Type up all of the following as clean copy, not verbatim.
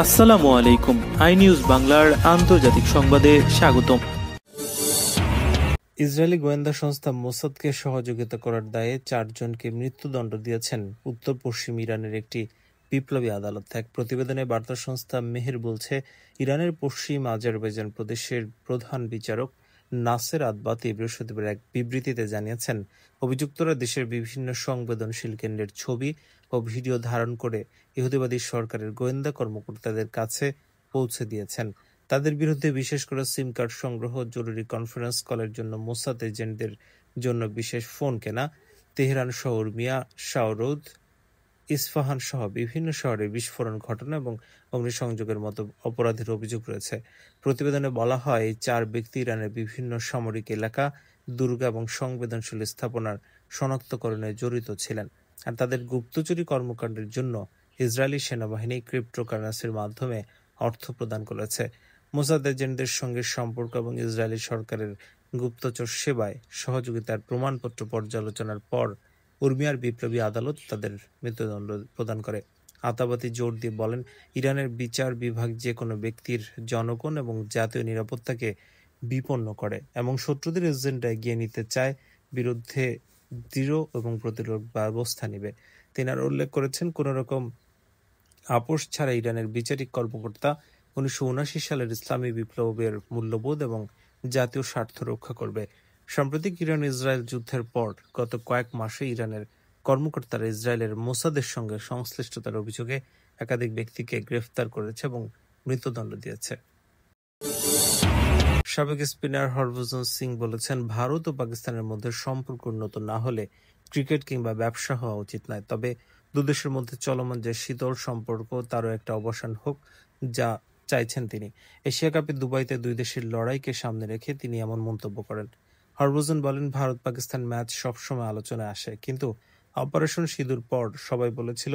আসসালামু আলাইকুম। I news বাংলার আন্তর্জাতিক সংবাদে স্বাগতম। ইসরায়েলি গোয়েন্দা সংস্থা মোসাদকে সহযোগিতা করার দায়ে 4 জনকে মৃত্যুদণ্ড দিয়েছেন উত্তর পশ্চিম ইরানের একটি বিপ্লবী আদালত। এক প্রতিবেদনে বার্তা সংস্থা মেহের বলছে, ইরানের পশ্চিম আজারবাইজান প্রদেশের প্রধান বিচারক নাসের আদবাতি বৃহস্পতিবার এক বিবৃতিতে জানিয়েছেন, অভিযুক্তরা দেশের বিভিন্ন সংবেদনশীল কেন্দ্রের ছবি ও ভিডিও ধারণ করে ইহুদিবাদী সরকারের গোয়েন্দা কর্মকর্তাদের কাছে পৌঁছে দিয়েছেন। তাদের বিরুদ্ধে বিশেষ করে সিম কার্ড সংগ্রহ, জরুরি কনফারেন্স কলের জন্য মোসাদ এজেন্টদের জন্য বিশেষ ফোন কেনা, তেহরান সহ উর্মিয়া, শাওরৌদ, ইস্পাহান সহ বিভিন্ন শহরে বিস্ফোরণ ঘটানো এবং অগ্নিসংযোগের মতো অপরাধের অভিযোগ রয়েছে। প্রতিবেদনে বলা হয়, এই 4 ব্যক্তি ইরানের বিভিন্ন সামরিক এলাকা, দুর্গ এবং সংবেদনশীল স্থাপনার শনাক্তকরণে জড়িত ছিলেন, আর তাদের গুপ্তচুরি কর্মকাণ্ডের জন্য ইসরায়েলি সেনাবাহিনী ক্রিপ্টোকারেন্সির মাধ্যমে অর্থ প্রদান করেছে। মোসাদ এজেন্টদের সঙ্গে সম্পর্ক এবং ইসরায়েলি সরকারের গুপ্তচর সেবায় সহযোগিতার প্রমাণপত্র পর্যালোচনার পর উর্মিয়ার বিপ্লবী আদালত তাদের মৃত্যুদণ্ড প্রদান করে। আতাবাতি জোর দিয়ে বলেন, ইরানের বিচার বিভাগ যে কোনো ব্যক্তির জনগণ এবং জাতীয় নিরাপত্তাকে বিপন্ন করে এবং শত্রুদের এজেন্ডা এগিয়ে নিতে চায় বিরুদ্ধে দৃঢ় এবং প্রতিরোধ ব্যবস্থা নেবে। তিনি আর উল্লেখ করেছেন, কোন রকম আপোষ ছাড়া ইরানের বিচারিক কর্মকর্তা 1979 সালের ইসলামী বিপ্লবের মূল্যবোধ এবং জাতীয় স্বার্থ রক্ষা করবে। সাম্প্রতিক ইরান ইসরায়েল যুদ্ধের পর গত কয়েক মাসে ইরানের কর্মকর্তারা ইসরায়েলের মোসাদের সঙ্গে সংশ্লিষ্টতার অভিযোগে একাধিক ব্যক্তিকে গ্রেফতার করেছে এবং মৃত্যুদণ্ড দিয়েছে। সাবেক স্পিনার হরভজন সিং বলেছেন, ভারত ও পাকিস্তানের মধ্যে সম্পর্ক উন্নত না হলে ক্রিকেট কিংবা ব্যবসা হওয়া উচিত নয়। তবে দুদেশের মধ্যে চলমান যে শীতল সম্পর্ক, তারও একটা অবসান হোক, যা চাইছেন তিনি। এশিয়া কাপে দুবাইতে 2 দেশের লড়াইকে সামনে রেখে তিনি এমন মন্তব্য করেন। হরভজন বলেন, ভারত পাকিস্তান ম্যাচ সবসময় আলোচনায় আসে, কিন্তু অপারেশন সিঁদুর পর সবাই বলেছিল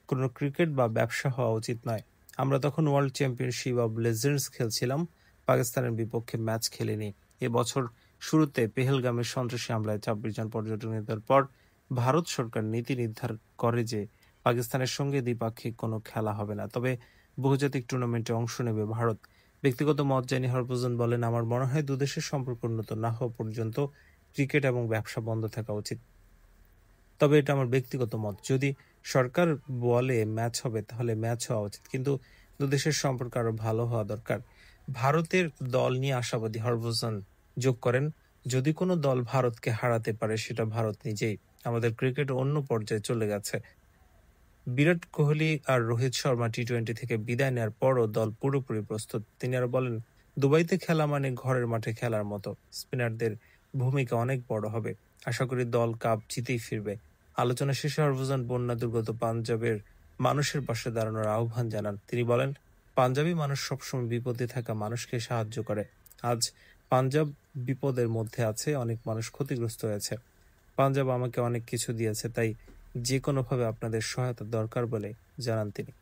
কোনো ক্রিকেট বা ব্যবসা হওয়া উচিত নয়। আমরা তখন ওয়ার্ল্ড চ্যাম্পিয়নশিপ অব লেজেন্ডস খেলছিলাম, পাকিস্তানের বিপক্ষে ম্যাচ খেলেনি। এবছর শুরুতে পেহেলগামের সন্ত্রাসী হামলায় 26 জন পর্যটক নিহতের পর ভারত সরকার নীতি নির্ধারণ করে যে পাকিস্তানের সঙ্গে দ্বিপাক্ষিক কোনো খেলা হবে না, তবে বহুজাতিক টুর্নামেন্টে অংশ নেবে ভারত। ব্যক্তিগত মত জানিয়ে হরভজন বলেন, আমার মনে হয় দুদেশের সম্পর্ক উন্নত না হওয়া পর্যন্ত ক্রিকেট এবং ব্যবসা বন্ধ থাকা উচিত। তবে এটা আমার ব্যক্তিগত মত। যদি সরকার বলে ম্যাচ হবে, তাহলে ম্যাচ হওয়া উচিত, কিন্তু দুদেশের সম্পর্ক আরো ভালো হওয়া দরকার। ভারতের দল নিয়ে আশাবাদী হরভজন যোগ করেন, যদি কোনো দল ভারতকে হারাতে পারে সেটা ভারত নিজেই। আমাদের ক্রিকেট অন্য পর্যায়ে চলে গেছে। বিরাট কোহলি আর রোহিত শর্মা টি-20 থেকে বিদায় নেওয়ার পরও দল পুরোপুরি প্রস্তুত। তিনি আরো বলেন, দুবাইতে খেলা মানে ঘরের মাঠে খেলার মতো। স্পিনারদের ভূমিকা অনেক বড় হবে। আশা করি দল কাপ জিতেই ফিরবে। আলোচনা শেষে হরভজন বন্যা দুর্গত পাঞ্জাবের মানুষের পাশে দাঁড়ানোর আহ্বান জানান। তিনি বলেন, পাঞ্জাবি মানুষ সবসময় বিপদে থাকা মানুষকে সাহায্য করে। আজ পাঞ্জাব বিপদের মধ্যে আছে, অনেক মানুষ ক্ষতিগ্রস্ত হয়েছে। পাঞ্জাব আমাকে অনেক কিছু দিয়েছে, তাই যে কোনোভাবে আপনাদের সহায়তা দরকার বলে জানান তিনি।